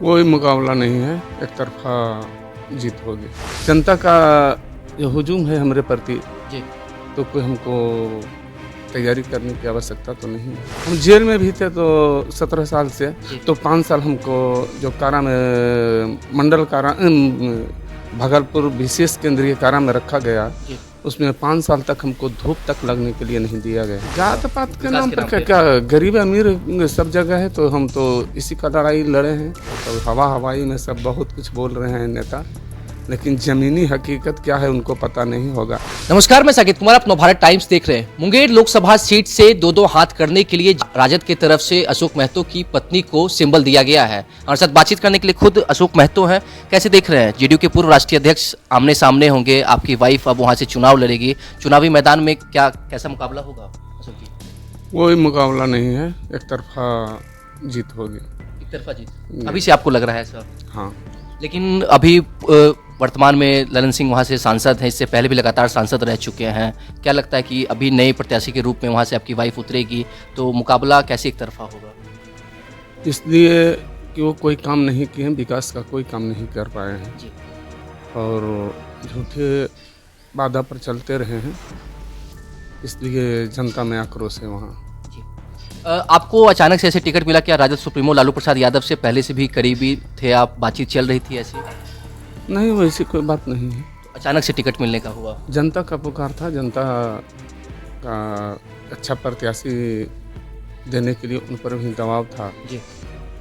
कोई मुकाबला नहीं है, एक तरफा जीत होगी। जनता का जो हुजूम है हमारे प्रति जी। तो कोई हमको तैयारी करने की आवश्यकता तो नहीं है। हम जेल में भी थे तो 17 साल से, तो 5 साल हमको जो कारा में मंडल कारा भागलपुर विशेष केंद्रीय कारा में रखा गया, उसमें 5 साल तक हमको धूप तक लगने के लिए नहीं दिया गया। जात पात के नाम पर क्या गरीब अमीर सब जगह है, तो हम तो इसी का लड़ाई लड़े हैं। तो हवाई में सब बहुत कुछ बोल रहे हैं नेता, लेकिन जमीनी हकीकत क्या है उनको पता नहीं होगा। नमस्कार, मैं साकेत कुमार, आप नवभारत टाइम्स देख रहे हैं। मुंगेर लोकसभा सीट से दो हाथ करने के लिए राजद की तरफ से अशोक महतो की पत्नी को सिंबल दिया गया है। हमारे साथ बातचीत करने के लिए खुद अशोक महतो हैं। कैसे देख रहे हैं, जेडीयू के पूर्व राष्ट्रीय अध्यक्ष आमने सामने होंगे, आपकी वाइफ अब वहां से चुनाव लड़ेगी, चुनावी मैदान में कैसा मुकाबला होगा अशोक जी? कोई मुकाबला नहीं है, एक तरफा जीत होगी। एक तरफा जीत अभी से आपको लग रहा है सर? हाँ, लेकिन अभी वर्तमान में ललन सिंह वहाँ से सांसद हैं, इससे पहले भी लगातार सांसद रह चुके हैं। क्या लगता है कि अभी नए प्रत्याशी के रूप में वहाँ से आपकी वाइफ उतरेगी तो मुकाबला कैसे एक तरफा होगा? इसलिए कि वो कोई काम नहीं किए हैं, विकास का कोई काम नहीं कर पाए हैं जी। और झूठे वादा पर चलते रहे हैं, इसलिए जनता में आक्रोश है वहाँ। आपको अचानक से ऐसे टिकट मिला? क्या राजद सुप्रीमो लालू प्रसाद यादव से पहले से भी करीबी थे आप, बातचीत चल रही थी ऐसी? नहीं, वैसी कोई बात नहीं है। अचानक से टिकट मिलने का हुआ? जनता का पुकार था, जनता का अच्छा प्रत्याशी देने के लिए उन पर भी दबाव था जी।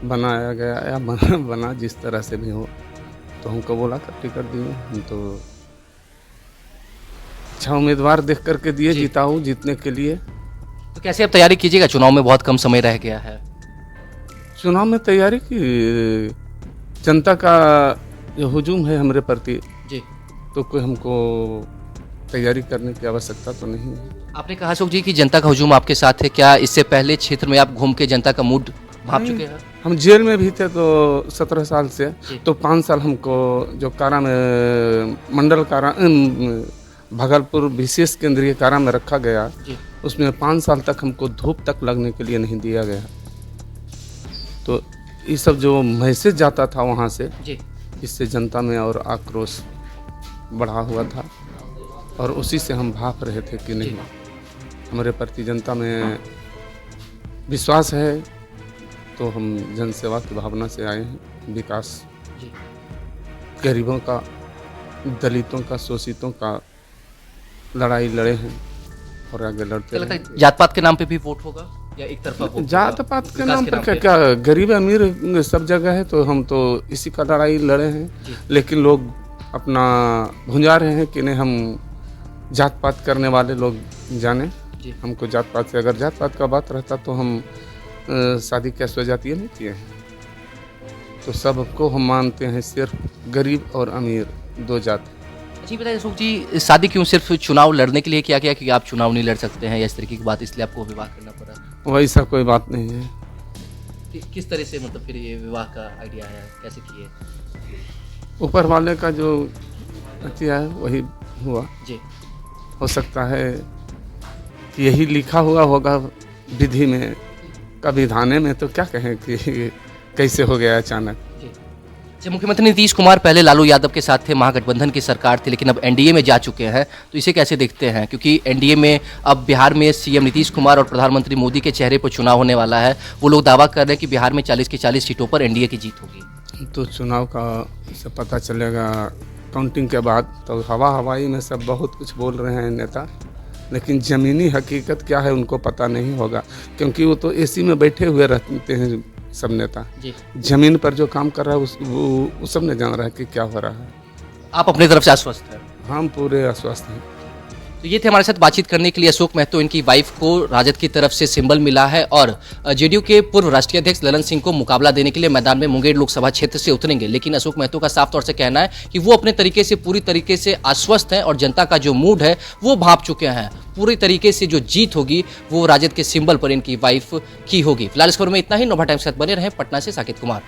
बनाया गया या बना जिस तरह से भी हो, तो हमको बोला था टिकट दिए। हम तो अच्छा उम्मीदवार देख करके दिए, जीता हूँ जीतने के लिए। तो कैसे अब तैयारी कीजिएगा, चुनाव में बहुत कम समय रह गया है? चुनाव में तैयारी की, जनता का जो हुजूम है हमारे प्रति जी, तो कोई हमको तैयारी करने की आवश्यकता तो नहीं है। आपने कहा अशोक जी कि जनता का हुजूम आपके साथ है, क्या इससे पहले क्षेत्र में आप घूम के जनता का मूड भाप चुके हैं? हम जेल में भी थे तो 17 साल से, तो 5 साल हमको जो कारा में मंडल कारा भागलपुर विशेष केंद्रीय कारा में रखा गया, उसमें 5 साल तक हमको धूप तक लगने के लिए नहीं दिया गया। तो ये सब जो मैसेज जाता था वहाँ से, इससे जनता में और आक्रोश बढ़ा हुआ था और उसी से हम भाप रहे थे कि नहीं, हमारे प्रति जनता में विश्वास है, तो हम जनसेवा की भावना से आए हैं। विकास, गरीबों का, दलितों का, शोषितों का लड़ाई लड़े हैं और आगे लड़ते हैं। जात पात के नाम पे भी वोट होगा या एक तरफा वोट? जात पात के नाम पर क्या गरीब अमीर सब जगह है, तो हम तो इसी का लड़ाई लड़े हैं। लेकिन लोग अपना भुंजा रहे हैं कि नहीं, हम जात पात करने वाले लोग जाने। हमको जात पात से, अगर जात पात का बात रहता तो हम शादी कैसे जाती नहीं किए हैं। तो सबको हम मानते हैं, सिर्फ गरीब और अमीर दो जात। जी बताइए अशोक जी, शादी क्यों सिर्फ चुनाव लड़ने के लिए किया गया कि आप चुनाव नहीं लड़ सकते हैं या इस तरीके की बात, इसलिए आपको विवाह करना पड़ा? वैसा कोई बात नहीं है। किस तरह से मतलब फिर ये विवाह का आइडिया आया, कैसे किए? ऊपर वाले का जो किया है वही हुआ जी। हो सकता है कि यही लिखा हुआ होगा विधि में का, विधाने में, तो क्या कहें कि कैसे हो गया अचानक। मुख्यमंत्री नीतीश कुमार पहले लालू यादव के साथ थे, महागठबंधन की सरकार थी, लेकिन अब एनडीए में जा चुके हैं, तो इसे कैसे देखते हैं? क्योंकि एनडीए में अब बिहार में सीएम नीतीश कुमार और प्रधानमंत्री मोदी के चेहरे पर चुनाव होने वाला है। वो लोग दावा कर रहे हैं कि बिहार में 40 की 40 सीटों पर एनडीए की जीत होगी। तो चुनाव का से पता चलेगा काउंटिंग के बाद। तो हवाई में सब बहुत कुछ बोल रहे हैं नेता, लेकिन ज़मीनी हकीकत क्या है उनको पता नहीं होगा, क्योंकि वो तो एसी में बैठे हुए रहते हैं सब नेता। जमीन पर जो काम कर रहा है वो सब ने जान रहा है कि क्या हो रहा है। आप अपनी तरफ से आश्वस्त हैं? हम पूरे आश्वस्त हैं। तो ये थे हमारे साथ बातचीत करने के लिए अशोक महतो। इनकी वाइफ को राजद की तरफ से सिंबल मिला है और जेडीयू के पूर्व राष्ट्रीय अध्यक्ष ललन सिंह को मुकाबला देने के लिए मैदान में मुंगेर लोकसभा क्षेत्र से उतरेंगे। लेकिन अशोक महतो का साफ तौर से कहना है कि वो अपने तरीके से, पूरी तरीके से आश्वस्त हैं और जनता का जो मूड है वो भाप चुके हैं। पूरी तरीके से जो जीत होगी वो राजद के सिंबल पर इनकी वाइफ की होगी। फिलहाल इस खबर में इतना ही। नवभारत टाइम्स के साथ बने रहें। पटना से साकेत कुमार।